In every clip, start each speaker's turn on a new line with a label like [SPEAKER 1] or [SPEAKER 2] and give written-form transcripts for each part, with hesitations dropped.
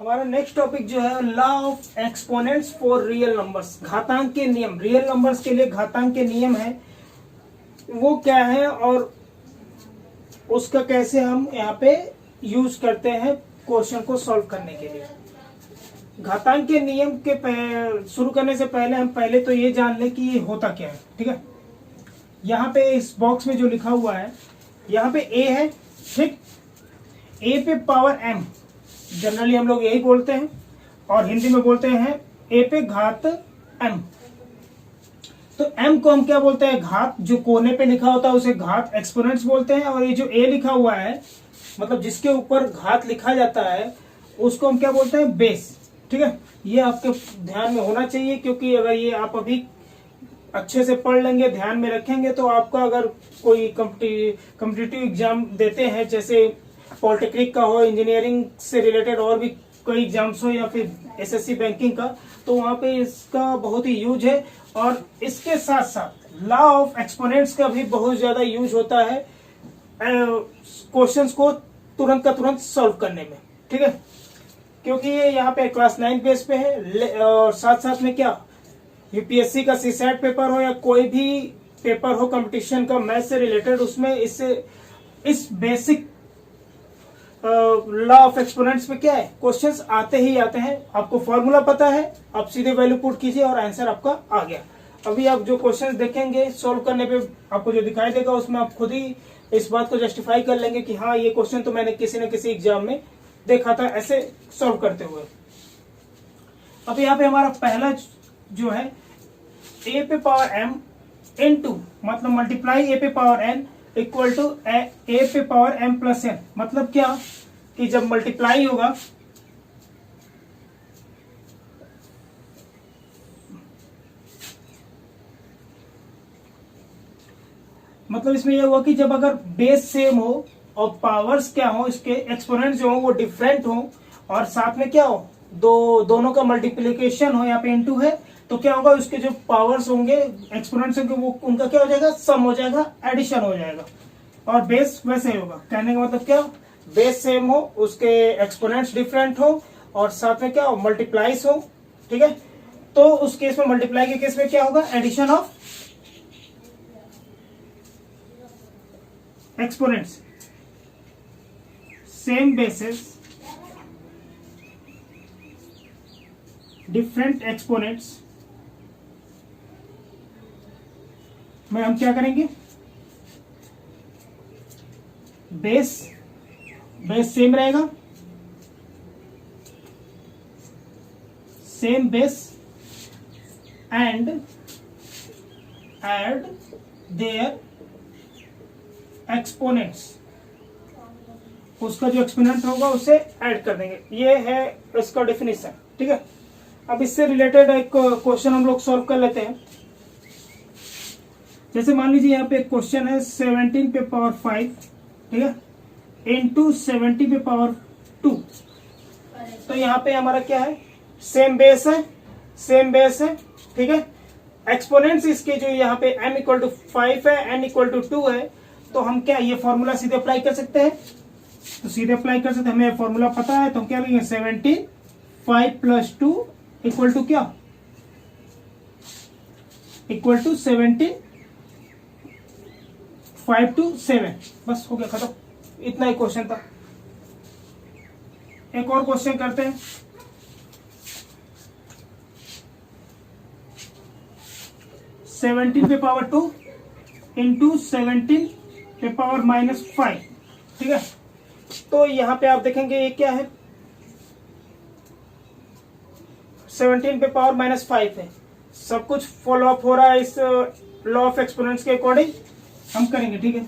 [SPEAKER 1] हमारा next topic जो है law of exponents for real numbers. घातांक के नियम, रियल नंबर्स के लिए घातांक के नियम है वो क्या है और उसका कैसे हम यहाँ पे यूज करते हैं क्वेश्चन को सॉल्व करने के लिए। घातांक के नियम के शुरू करने से पहले हम पहले तो ये जान लें कि ये होता क्या है। ठीक है, यहाँ पे इस बॉक्स में जो लिखा हुआ है यहाँ पे ए है, ठीक, ए पे पावर एम, जनरली हम लोग यही बोलते हैं और हिंदी में बोलते हैं ए पे घात एम। तो एम को हम क्या बोलते हैं, घात। जो कोने पे लिखा होता है उसे घात एक्सपोनेंट्स बोलते हैं, और ये जो ए लिखा हुआ है मतलब जिसके ऊपर घात लिखा जाता है उसको हम क्या बोलते हैं, बेस। ठीक है, ये आपके ध्यान में होना चाहिए, क्योंकि अगर ये आप अभी अच्छे से पढ़ लेंगे, ध्यान में रखेंगे, तो आपका अगर कोई कॉम्पिटिटिव एग्जाम देते हैं, जैसे पॉलिटेक्निक का हो, इंजीनियरिंग से रिलेटेड और भी कोई एग्जाम्स हो, या फिर एसएससी बैंकिंग का, तो वहां पे इसका बहुत ही यूज है। और इसके साथ साथ लॉ ऑफ एक्सपोनेंट्स का भी बहुत ज्यादा यूज होता है क्वेश्चंस को तुरंत का तुरंत सॉल्व करने में। ठीक है, क्योंकि ये यहाँ पे क्लास 9 बेस पे है, और साथ साथ में क्या यूपीएससी का सीसैट पेपर हो या कोई भी पेपर हो कंपटीशन का मैथ से रिलेटेड, उसमें इससे इस बेसिक लॉ ऑफ एक्सपोनेंट्स में क्या है, क्वेश्चंस आते ही आते हैं। आपको फॉर्मूला पता है, आप सीधे वैल्यू पुट कीजिए और आंसर आपका आ गया। अभी आप जो क्वेश्चंस देखेंगे सॉल्व करने पे आपको जो दिखाई देगा उसमें आप खुद ही इस बात को जस्टिफाई कर लेंगे कि हाँ ये क्वेश्चन तो मैंने किसी न किसी एग्जाम में देखा था ऐसे सॉल्व करते हुए। अब यहाँ पे हमारा पहला जो है ए पे पावर एम इनटू, मतलब मल्टीप्लाई ए पे पावर एन इक्वल टू ए पे पावर एम प्लस एन। मतलब क्या कि जब मल्टीप्लाई होगा मतलब इसमें यह हुआ कि जब अगर बेस सेम हो और पावर्स क्या हो, इसके एक्सपोनेंट जो हो वो डिफरेंट हो, और साथ में क्या हो, दोनों का मल्टीप्लिकेशन हो, यहाँ पे इनटू है, तो क्या होगा, उसके जो पावर्स होंगे एक्सपोनेंट्स होंगे वो उनका क्या हो जाएगा, सम हो जाएगा, एडिशन हो जाएगा। और बेस वैसे ही होगा। कहने का मतलब क्या, बेस सेम हो, उसके एक्सपोनेंट्स डिफरेंट हो, और साथ में क्या हो, मल्टीप्लाइज हो। ठीक है, तो उस केस में, मल्टीप्लाई के केस में क्या होगा, addition of exponents, same basis different exponents में हम क्या करेंगे, बेस सेम रहेगा, same base, and add their exponents, उसका जो एक्सपोनेंट होगा उसे ऐड कर देंगे। ये है इसका डेफिनेशन। ठीक है, अब इससे रिलेटेड एक क्वेश्चन हम लोग सॉल्व कर लेते हैं। जैसे मान लीजिए यहाँ पे एक क्वेश्चन है 17 पे पावर 5, ठीक है, इंटू 70 पे पावर 2। तो यहाँ पे हमारा क्या है, सेम बेस है, सेम बेस है। ठीक है, एक्सपोनेंट्स इसके जो यहाँ पे m इक्वल टू 5 है, n इक्वल टू 2 है, तो हम क्या ये फॉर्मूला सीधे अप्लाई कर सकते हैं, तो सीधे अप्लाई कर सकते हैं, हमें फॉर्मूला पता है। तो हम क्या लिखेंगे, 17 5 प्लस 2 इक्वल टू क्या, इक्वल टू 17 5 to 7। बस हो गया, खत्म, इतना ही क्वेश्चन था। एक और क्वेश्चन करते हैं। सेवनटीन पे पावर 2 इंटू 17 पे पावर -5। ठीक है, तो यहां पे आप देखेंगे ये क्या है, 17 पे पावर -5 है। सब कुछ फॉलो अप हो रहा है इस लॉ ऑफ एक्सपोनेंट्स के अकॉर्डिंग हम करेंगे। ठीक है,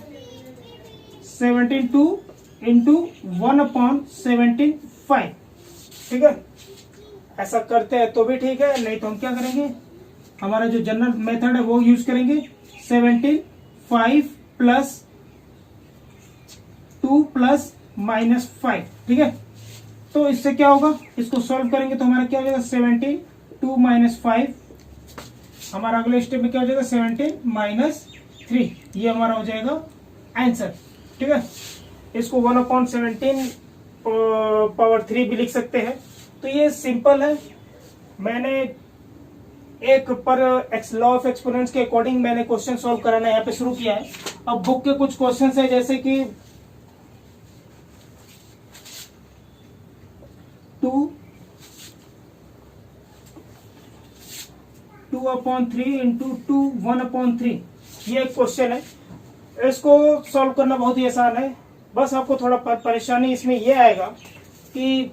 [SPEAKER 1] 17 2 इंटू 1/17 5। ठीक है, ऐसा करते हैं तो भी ठीक है, नहीं तो हम क्या करेंगे, हमारा जो जनरल मेथड है वो यूज करेंगे। 17 5 प्लस 2 प्लस -5। ठीक है, तो इससे क्या होगा, इसको सॉल्व करेंगे तो हमारा क्या हो जाएगा, 17 2 -5। हमारा अगले स्टेप में क्या हो जाएगा, 17 -3। ये हमारा हो जाएगा आंसर। ठीक है, इसको 1/17 पावर 3 भी लिख सकते हैं। तो ये सिंपल है। मैंने एक पर लॉ ऑफ एक्सपोनेंट्स के अकॉर्डिंग मैंने क्वेश्चन सॉल्व कराना यहाँ पे शुरू किया है। अब बुक के कुछ क्वेश्चन है जैसे कि 2/3 इंटू 2 1/3, ये एक क्वेश्चन है। इसको सॉल्व करना बहुत ही आसान है। बस आपको थोड़ा परेशानी इसमें ये आएगा कि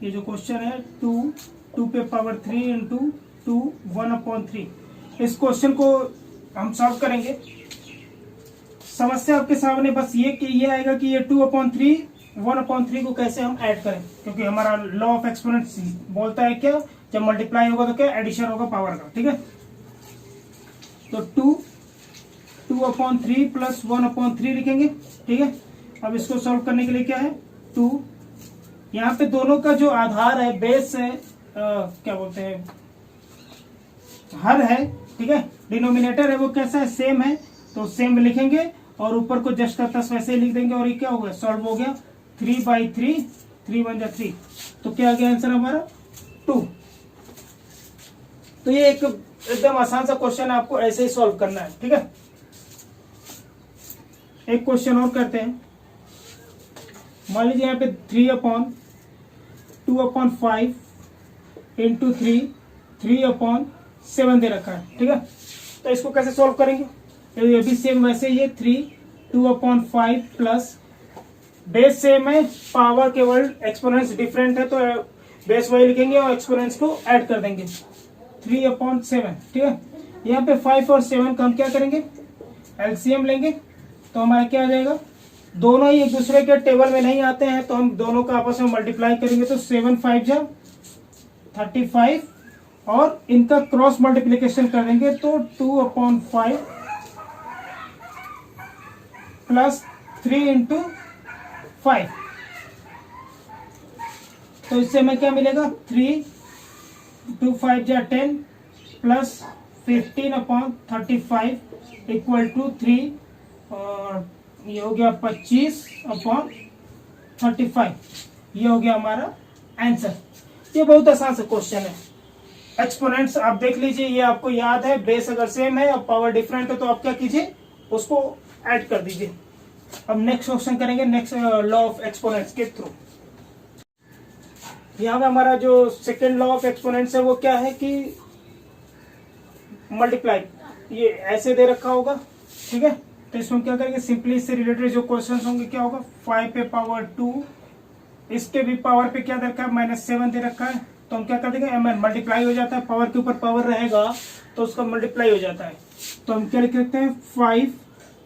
[SPEAKER 1] ये जो क्वेश्चन है 2 पे पावर 3 इंटू 2 1/3, इस क्वेश्चन को हम सॉल्व करेंगे। समस्या आपके सामने बस ये आएगा कि ये 2/3 1/3 को कैसे हम ऐड करें, क्योंकि हमारा लॉ ऑफ एक्सपोनेंट्स बोलता है क्या, जब मल्टीप्लाई होगा तो क्या एडिशन होगा पावर का। ठीक है, तो 2/3 प्लस 1/3 लिखेंगे। ठीक है, अब इसको सॉल्व करने के लिए क्या है 2, यहाँ पे दोनों का जो आधार है, बेस है, क्या बोलते हैं, हर है। ठीक है, डिनोमिनेटर है वो कैसा है, सेम है, तो सेम लिखेंगे और ऊपर को जस्ट का तस वैसे ही लिख देंगे और ये क्या हो गया, सॉल्व हो गया। 3/3, 3 1 जा 3, तो क्या आ गया आंसर हमारा 2। तो ये एकदम आसान सा क्वेश्चन है, आपको ऐसे ही सॉल्व करना है। ठीक है, एक क्वेश्चन और करते हैं। मान लीजिए यहाँ पे 3/2/5 इंटू 3/7 दे रखा है। ठीक है, तो इसको कैसे सॉल्व करेंगे, ये भी सेम वैसे ही है। 3/2/5 प्लस बेस सेम है, पावर केवल एक्सपोनेंट्स डिफरेंट है, तो बेस वही लिखेंगे और एक्सपोनेंट्स को ऐड कर देंगे 3/7। ठीक है, यहाँ पे 5 और 7 का हम क्या करेंगे, एलसीएम लेंगे, तो हमारा क्या आ जाएगा, दोनों ही एक दूसरे के टेबल में नहीं आते हैं, तो हम दोनों का आपस में मल्टीप्लाई करेंगे, तो 7 5 जा 35 और इनका क्रॉस मल्टीप्लीकेशन कर देंगे, तो 2/5 प्लस 3 इंटू 5, तो इससे हमें क्या मिलेगा 3 2 5 जा 10 प्लस 15/35 इक्वल टू 3, और ये हो गया 25/35। ये हो गया हमारा आंसर। ये बहुत आसान सा क्वेश्चन है। एक्सपोनेंट्स आप देख लीजिए, ये आपको याद है, बेस अगर सेम है और पावर डिफरेंट है तो आप क्या कीजिए, उसको ऐड कर दीजिए। अब नेक्स्ट क्वेश्चन करेंगे, नेक्स्ट लॉ ऑफ एक्सपोनेंट्स के थ्रू। यहाँ पे हमारा जो सेकेंड लॉ ऑफ एक्सपोनेंट्स है वो क्या है कि मल्टीप्लाई, ये ऐसे दे रखा होगा। ठीक है, तो इसमें क्या करेंगे, सिंपली इससे रिलेटेड जो क्वेश्चन होंगे क्या होगा, 5 पे पावर 2, इसके भी पावर पे क्या दे रखा है, -7 दे रखा है, तो हम क्या कर देंगे, एम एन मल्टीप्लाई हो जाता है, पावर के ऊपर पावर रहेगा तो उसका मल्टीप्लाई हो जाता है, तो हम क्या लिख सकते हैं 5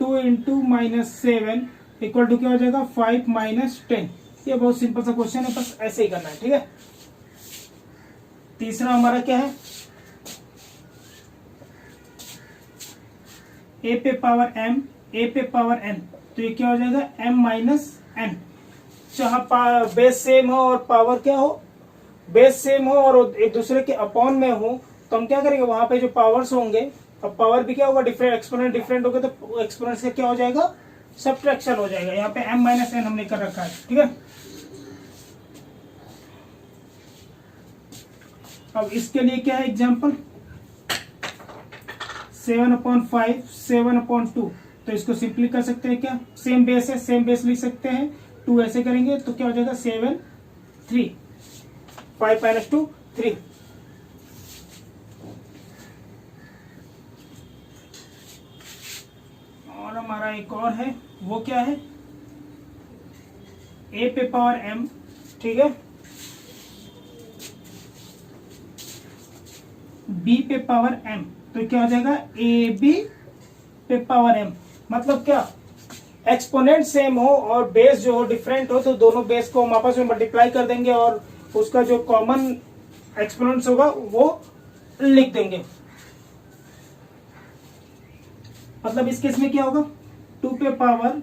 [SPEAKER 1] 2 इंटू -7 इक्वल टू क्या हो जाएगा 5 - 10। ये बहुत सिंपल सा क्वेश्चन है, बस ऐसे ही करना है। ठीक है, तीसरा हमारा क्या है, a पे पावर m a पे पावर n, तो ये क्या हो जाएगा m - n। जहाँ बेस सेम हो और पावर क्या हो, बेस सेम हो और एक दूसरे के अपॉन में हो, तो हम क्या करेंगे, वहां पे जो पावर्स होंगे, अब पावर भी क्या होगा डिफरेंट, एक्सपोनेंट डिफरेंट होगा, तो एक्सपोनेंट्स का क्या हो जाएगा, सब्ट्रैक्शन हो जाएगा। यहाँ पे m - n हमने कर रखा है। ठीक है, अब इसके लिए क्या है एग्जांपल, 7/5 7/2, तो इसको सिंपली कर सकते हैं, क्या सेम बेस है, सेम बेस लिख सकते हैं, 2 ऐसे करेंगे तो क्या हो जाएगा 7 3 5 - 2 3। और हमारा एक और है, वो क्या है, a पे पावर m, ठीक है, b पे पावर m, तो क्या हो जाएगा ab पे पावर m। मतलब क्या, एक्सपोनेंट सेम हो और बेस जो हो डिफरेंट हो, तो दोनों बेस को हम आपस में मल्टीप्लाई कर देंगे और उसका जो कॉमन एक्सपोनेंट्स होगा वो लिख देंगे। मतलब इस केस में क्या होगा 2 पे पावर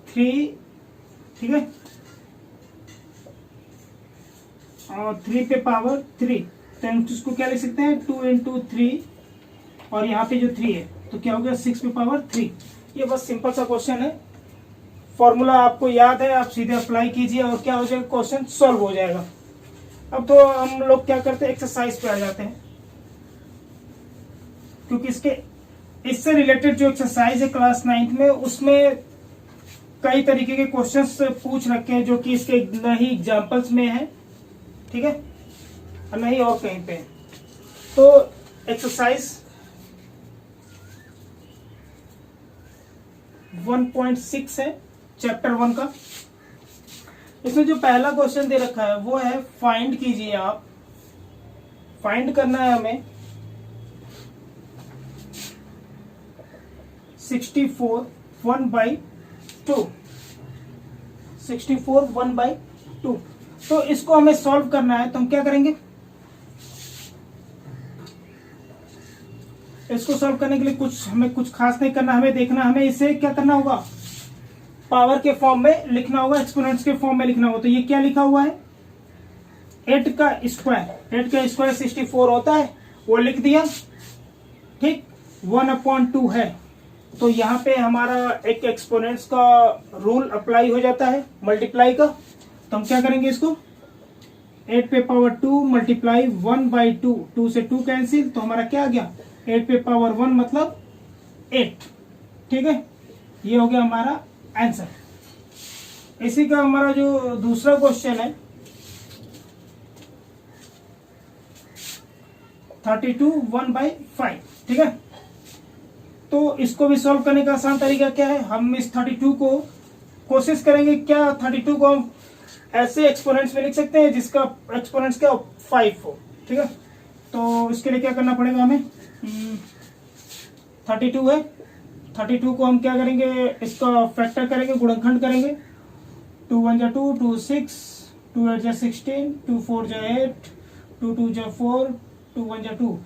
[SPEAKER 1] 3, ठीक है, और 3 पे पावर 3, तो हम इसको क्या लिख सकते हैं 2 इंटू 3, और यहाँ पे जो 3 है तो क्या हो गया 6 पे पावर 3। ये बस सिंपल सा क्वेश्चन है, फॉर्मूला आपको याद है, आप सीधे अप्लाई कीजिए और क्या हो जाएगा, क्वेश्चन सॉल्व हो जाएगा। अब तो हम लोग क्या करते हैं, एक्सरसाइज पे आ जाते हैं, क्योंकि इससे रिलेटेड जो एक्सरसाइज है क्लास 9th में, उसमें कई तरीके के क्वेश्चंस पूछ रखे हैं जो कि इसके न ही एग्जाम्पल्स में है, ठीक है, और नहीं और कहीं पे। तो एक्सरसाइज 1.6 है चैप्टर 1 का। इसमें जो पहला क्वेश्चन दे रखा है वो है फाइंड कीजिए आप, फाइंड करना है हमें 64 1/2, 64 1/2। तो इसको हमें सॉल्व करना है, तो हम क्या करेंगे, इसको सॉल्व करने के लिए हमें कुछ खास नहीं करना, हमें देखना, हमें इसे क्या करना होगा, पावर के फॉर्म में लिखना होगा, एक्सपोनेंट्स के फॉर्म में लिखना होगा। तो ये क्या लिखा हुआ है, 8 का स्क्वायर 64 होता है, वो लिख दिया, ठीक, 1/2 है। तो यहाँ पे हमारा एक एक्सपोनेंट्स का रूल अप्लाई हो जाता है, मल्टीप्लाई का। तो हम क्या करेंगे, इसको 8 पे पावर 2 मल्टीप्लाई 1/2, 2 से 2 कैंसिल, तो हमारा क्या आ गया 8 पे पावर 1 मतलब 8, ठीक है। ये हो गया हमारा आंसर। इसी का हमारा जो दूसरा क्वेश्चन है 32 1/5, ठीक है। तो इसको भी सॉल्व करने का आसान तरीका क्या है, हम इस 32 को कोशिश करेंगे, क्या 32 को हम ऐसे एक्सपोनेंट्स में लिख सकते हैं जिसका एक्सपोनेंट्स क्या 5 हो, ठीक है। तो इसके लिए क्या करना पड़ेगा हमें, 32 है, 32 को हम क्या करेंगे, इसका फैक्टर करेंगे, गुणनखंड करेंगे, 2 1 जा 2, 2 6, 2 8 जा 16, 2 4 जा 8, 2 2 जा 4, 2 1 जा 2,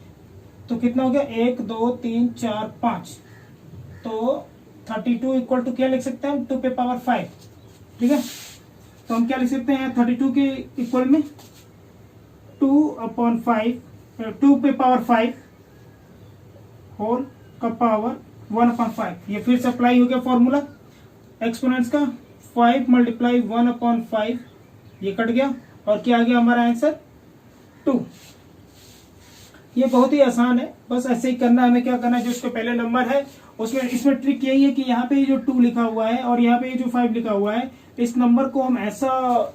[SPEAKER 1] तो कितना हो गया 1 2 3 4 5। तो 32 इक्वल टू क्या लिख सकते हैं, 2 पे पावर 5, ठीक है। तो हम क्या लिख सकते हैं 32 के इक्वल में 2/5, 2 पे पावर 5 होल का पावर 1/5। ये फिर से अप्लाई हो गया फॉर्मूला एक्सपोनेंट्स का, 5 मल्टीप्लाई 1/5, ये कट गया और क्या आ गया हमारा आंसर 2। ये बहुत ही आसान है, बस ऐसे ही करना है। हमें क्या करना है, जो उसके पहले नंबर है उसमें, इसमें ट्रिक यही है कि यहाँ पे जो 2 लिखा हुआ है और यहाँ पे जो 5 लिखा हुआ है, इस नंबर को हम ऐसा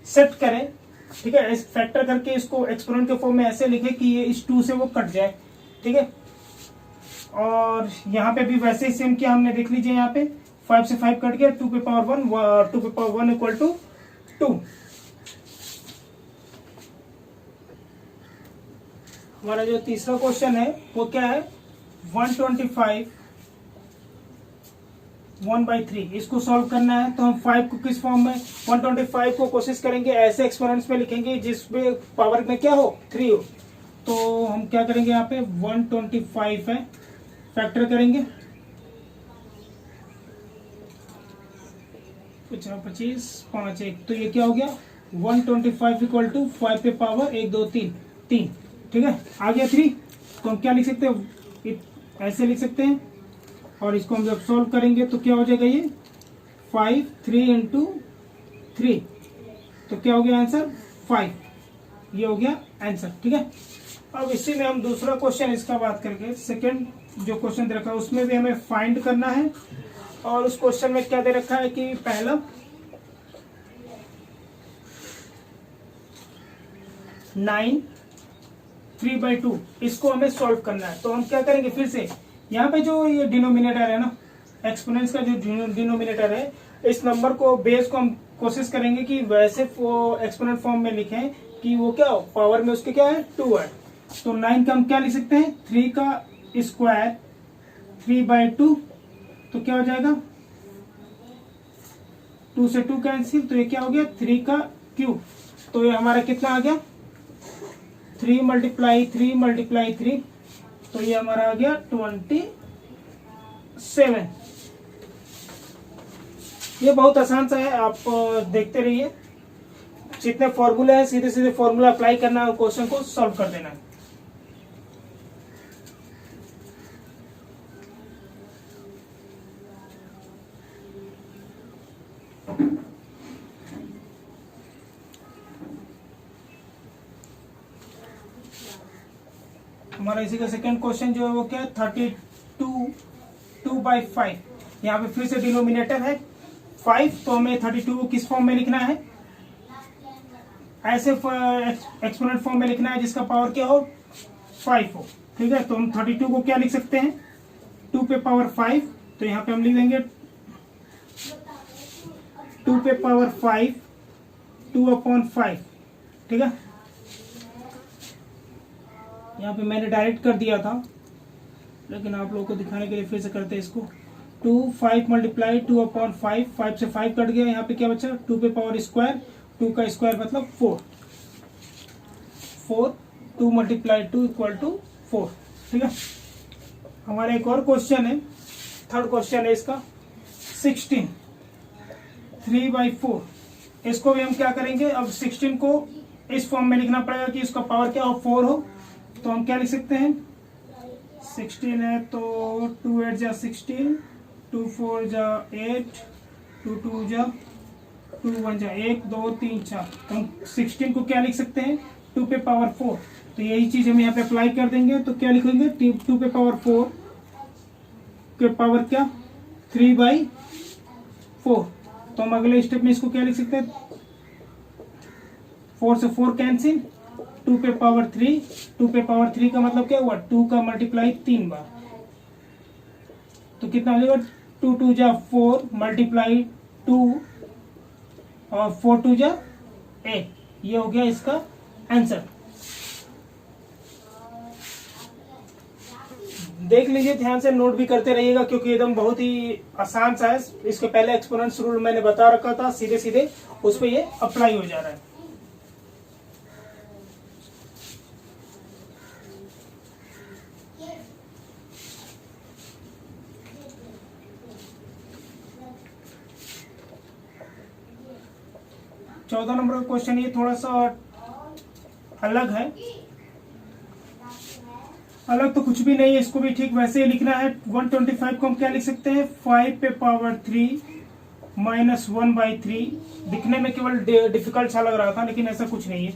[SPEAKER 1] सेट करें, ठीक है, फैक्टर करके इसको एक्सपोनेंट के फॉर्म में ऐसे लिखे कि ये इस 2 से वो कट जाए, ठीक है। और यहाँ पे भी वैसे ही सेम किया हमने, देख लीजिए यहाँ पे 5 से 5 कट गया, 2 पे पावर 1, 2 पे पावर 1 इक्वल टू 2। हमारा जो तीसरा क्वेश्चन है वो क्या है 125 1/3, इसको सॉल्व करना है। तो हम 5 को किस फॉर्म में, 125 को कोशिश करेंगे ऐसे एक्सपोनेंट्स में लिखेंगे जिसमें पावर में क्या हो 3 हो। तो हम क्या करेंगे, यहाँ पे 125 है, फैक्टर करेंगे 25 5 1, तो ये क्या हो गया 125 इक्वल टू 5 पे पावर 1 2 3 3, ठीक है। आ गया 3, तो हम क्या लिख सकते हैं, ऐसे लिख सकते हैं, और इसको हम जब सॉल्व करेंगे तो क्या हो जाएगा, ये 5 3 इंटू 3, तो क्या हो गया आंसर 5, ये हो गया आंसर, ठीक है। अब इसी में हम दूसरा क्वेश्चन इसका बात करके, सेकंड जो क्वेश्चन दे रखा है उसमें भी हमें फाइंड करना है। और उस क्वेश्चन में क्या दे रखा है कि पहला 9 3/2, इसको हमें सॉल्व करना है। तो हम क्या करेंगे, फिर से यहाँ पे जो ये डिनोमिनेटर है ना, एक्सपोनेंट्स का जो डिनोमिनेटर है, इस नंबर को बेस को हम कोशिश करेंगे कि वैसे एक्सपोनेंट फॉर्म में लिखें कि वो क्या हो, पावर में उसके क्या है 2 है। तो 9 का हम क्या लिख सकते हैं, 3 का स्क्वायर 3/2, तो क्या हो जाएगा 2 से 2 कैंसिल, तो ये क्या हो गया 3 का क्यूब। तो ये हमारा कितना आ गया 3 मल्टीप्लाई 3 मल्टीप्लाई 3, तो ये हमारा आ गया 27। ये बहुत आसान सा है, आप देखते रहिए। जितने फॉर्मूले हैं सीधे सीधे फॉर्मूला अप्लाई करना है और क्वेश्चन को सॉल्व कर देना है। हमारा इसी का सेकंड क्वेश्चन जो है वो क्या है 32/5। यहाँ पे फिर से डिनोमिनेटर है 5, तो हमें 32 को किस फॉर्म में लिखना है, ऐसे एक्सपोनेंट फॉर्म में लिखना है जिसका पावर क्या हो 5 हो। ठीक है, तो हम 32 को क्या लिख सकते हैं 2 पे पावर 5, तो यहाँ पे हम लिख देंगे 2 पे पावर 5 2/5। ठीक है, यहाँ पे मैंने डायरेक्ट कर दिया था, लेकिन आप लोगों को दिखाने के लिए फिर से करते हैं इसको। 2 5 मल्टीप्लाई 2/5, 5 से 5 कट गया, यहाँ पे क्या बचा 2 पे पावर स्क्वायर, 2 का स्क्वायर मतलब 4, 2 मल्टीप्लाई 2 इक्वल टू 4। ठीक है, हमारा एक और क्वेश्चन है, थर्ड क्वेश्चन है इसका 16 3/4। इसको भी हम क्या करेंगे, अब 16 को इस फॉर्म में लिखना पड़ेगा कि इसका पावर क्या हो 4 हो, तो हम क्या लिख सकते हैं 16 है तो 2 8 जा 16, 2 4 जा 8, 2 2 जा 2 1 जा 1 2 3 4, तो हम 16 को क्या लिख सकते हैं 2 पे पावर 4। तो यही चीज हम यहाँ पे अप्लाई कर देंगे, तो क्या लिखेंगे 2 पे पावर 4 के पावर क्या 3/4। तो हम अगले स्टेप में इसको क्या लिख सकते हैं 4 से 4 कैंसिल, 2 पे पावर 3, 2 पे पावर 3 का मतलब क्या हुआ 2 का मल्टीप्लाई 3 बार, तो कितना हो जाएगा 2 2 जा 4 मल्टीप्लाई 2 और 4 2 जा 8। ये हो गया इसका आंसर। देख लीजिए, ध्यान से नोट भी करते रहिएगा क्योंकि एकदम बहुत ही आसान सा है। इसके पहले एक्सपोनेंट्स रूल मैंने बता रखा था, सीधे सीधे उस पर ये अप्लाई हो जा रहा है। चौदह नंबर का क्वेश्चन ये थोड़ा सा अलग है, अलग तो कुछ भी नहीं है, इसको भी ठीक वैसे ही लिखना है। 125 को हम क्या लिख सकते हैं 5 पे पावर 3 -1/3। दिखने में केवल डिफिकल्ट सा लग रहा था, लेकिन ऐसा कुछ नहीं है।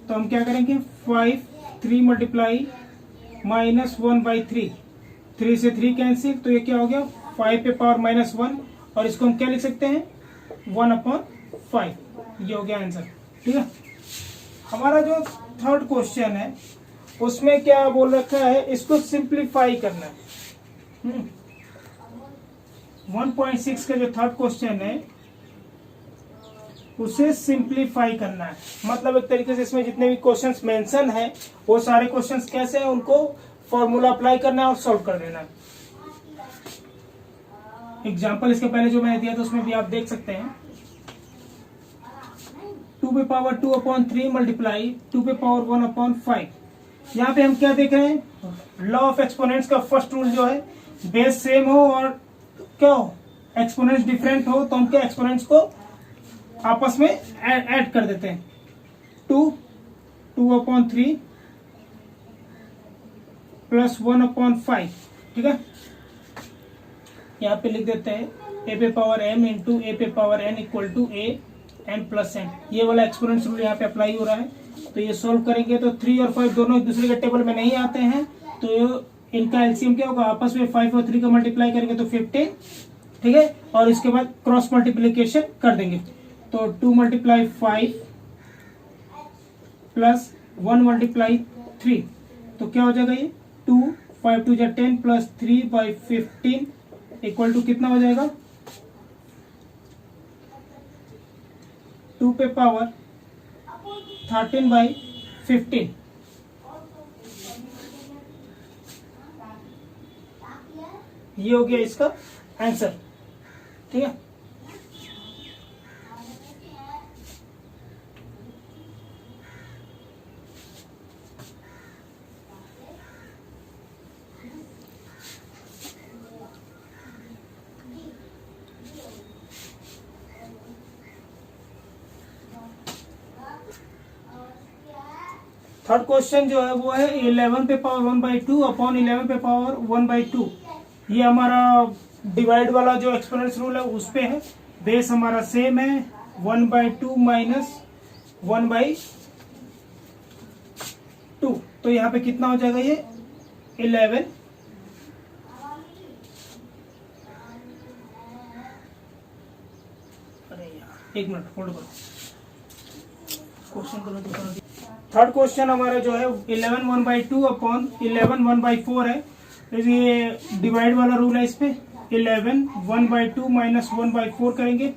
[SPEAKER 1] तो हम क्या करेंगे 5 3 मल्टीप्लाई -1/3, 3 से 3 कैंसिल, तो ये क्या हो गया 5 पे पावर -1, और इसको हम क्या लिख सकते हैं 1/5। ये हो गया आंसर। ठीक है, हमारा जो थर्ड क्वेश्चन है उसमें क्या बोल रखा है, इसको सिंप्लीफाई करना है। 1.6 का जो थर्ड क्वेश्चन है उसे सिंप्लीफाई करना है, मतलब एक तरीके से इसमें जितने भी क्वेश्चंस मेंशन है वो सारे क्वेश्चंस कैसे हैं उनको फॉर्मूला अप्लाई करना है और सॉल्व कर देना है। एग्जाम्पल इसके पहले जो मैंने दिया था उसमें भी आप देख सकते हैं 2 पे पावर 2/3 मल्टीप्लाई 2 पे पावर 1/5। यहाँ पे हम क्या देख रहे हैं, लॉ ऑफ एक्सपोनेंट्स का फर्स्ट रूल जो है बेस सेम हो और क्या हो एक्सपोनेंट्स डिफरेंट हो, तो हम क्या एक्सपोनेंट्स को आपस में ऐड कर देते हैं। 2/3 प्लस 1/5। ठीक है, यहाँ पे लिख देते हैं a पे पावर m इंटू a पे power n equal to a m plus n। ये वाला एक्सपोनेंट्स रूल यहाँ पे अप्लाई हो रहा है। तो ये सोल्व करेंगे तो 3 और 5 दोनों एक दूसरे के टेबल में नहीं आते हैं, तो इनका एलसीएम क्या होगा आपस में 5 और 3 का मल्टीप्लाई करेंगे तो 15। ठीक है, और इसके बाद क्रॉस मल्टीप्लीकेशन कर देंगे, तो 2 × 5 प्लस 1 × 3, तो क्या हो जाएगा ये 2 5 2 10 प्लस 3/15 इक्वल टू कितना हो जाएगा 2 पे पावर 13/15। ये हो गया इसका आंसर। ठीक है, थर्ड क्वेश्चन जो है वो है 11 पे पावर 1/2 अपॉन 11 पे पावर 1/2। ये हमारा डिवाइड वाला जो एक्सपोनेंट्स रूल है उस पे है। बेस हमारा सेम है 1/2 माइनस 1/2। तो यहाँ पे कितना हो जाएगा ये 11। अरे यार एक मिनट होल्ड करो, क्वेश्चन करो तो। थर्ड क्वेश्चन हमारा जो है 11 1/2 अपॉन 11 1/4 है। तो ये डिवाइड वाला रूल है, इस पे 11 1/2 माइनस 1/4 करेंगे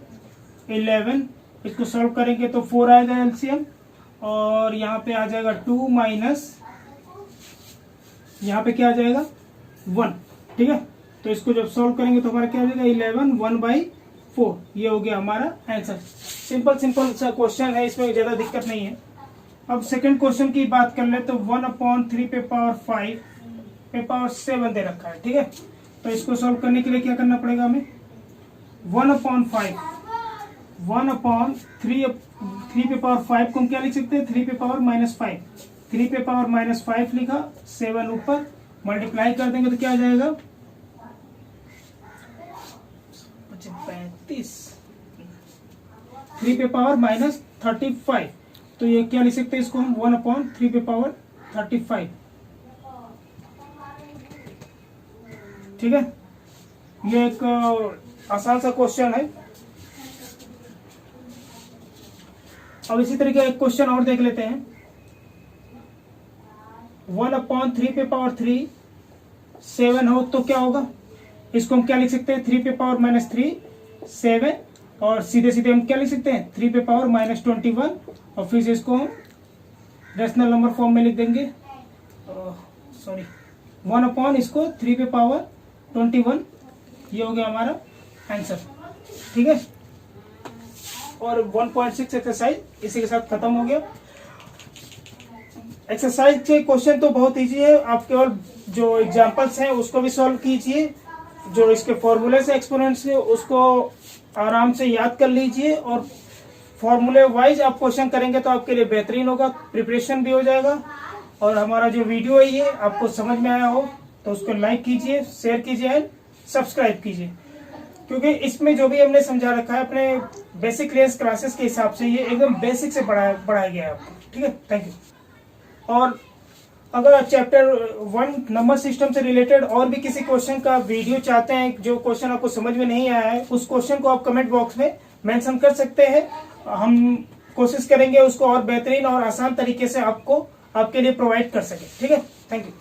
[SPEAKER 1] 11। इसको सॉल्व करेंगे तो 4 आएगा एलसीएम, और यहाँ पे आ जाएगा 2 माइनस यहाँ पे क्या आ जाएगा 1। ठीक है, तो इसको जब सॉल्व करेंगे तो हमारा क्या आ जाएगा 11 1/4। ये हो गया हमारा आंसर। सिंपल सा क्वेश्चन है, इसमें ज्यादा दिक्कत नहीं है। अब सेकंड क्वेश्चन की बात कर ले तो 1/3 पे पावर 5 पे पावर 7 दे रखा है। ठीक है, तो इसको सॉल्व करने के लिए क्या करना पड़ेगा हमें 1/5 1/3 पे पावर 5 को हम क्या लिख सकते हैं 3 पे पावर -5। 3 पे पावर -5 लिखा, 7 ऊपर, मल्टीप्लाई कर देंगे तो क्या आ जाएगा 35। 3 पे पावर -35। तो ये क्या लिख सकते हैं इसको हम 1/3 पे पावर 35। ठीक है, ये एक आसान सा क्वेश्चन है। अब इसी तरीके एक क्वेश्चन और देख लेते हैं। 1/3 पे पावर 3 7 हो तो क्या होगा, इसको हम क्या लिख सकते हैं 3 पे पावर -3 7, और सीधे सीधे हम क्या लिख सकते हैं 3 पे पावर -21, और फिर से इसको हम रेशनल नंबर फॉर्म में लिख देंगे। सॉरी 1 इसको 3 पे पावर 21। ये हो गया हमारा आंसर। ठीक है, और 1.6 एक्सरसाइज इसी के साथ खत्म हो गया। एक्सरसाइज के क्वेश्चन तो बहुत इजी है, आप केवल जो एग्जांपल्स हैं उसको भी सॉल्व कीजिए, जो इसके फॉर्मूले से एक्सपोनेंट्स है उसको आराम से याद कर लीजिए, और फॉर्मूले वाइज आप क्वेश्चन करेंगे तो आपके लिए बेहतरीन होगा, प्रिपरेशन भी हो जाएगा। और हमारा जो वीडियो है ये आपको समझ में आया हो तो उसको लाइक कीजिए, शेयर कीजिए एंड सब्सक्राइब कीजिए, क्योंकि इसमें जो भी हमने समझा रखा है अपने बेसिक रेंज क्लासेस के हिसाब से ये एकदम बेसिक से बढ़ाया गया है आपको। ठीक है, थैंक यू। और अगर आप चैप्टर 1 नंबर सिस्टम से रिलेटेड और भी किसी क्वेश्चन का वीडियो चाहते हैं, जो क्वेश्चन आपको समझ में नहीं आया है, उस क्वेश्चन को आप कमेंट बॉक्स में मेंशन कर सकते हैं। हम कोशिश करेंगे उसको और बेहतरीन और आसान तरीके से आपके लिए प्रोवाइड कर सके। ठीक है, थैंक यू।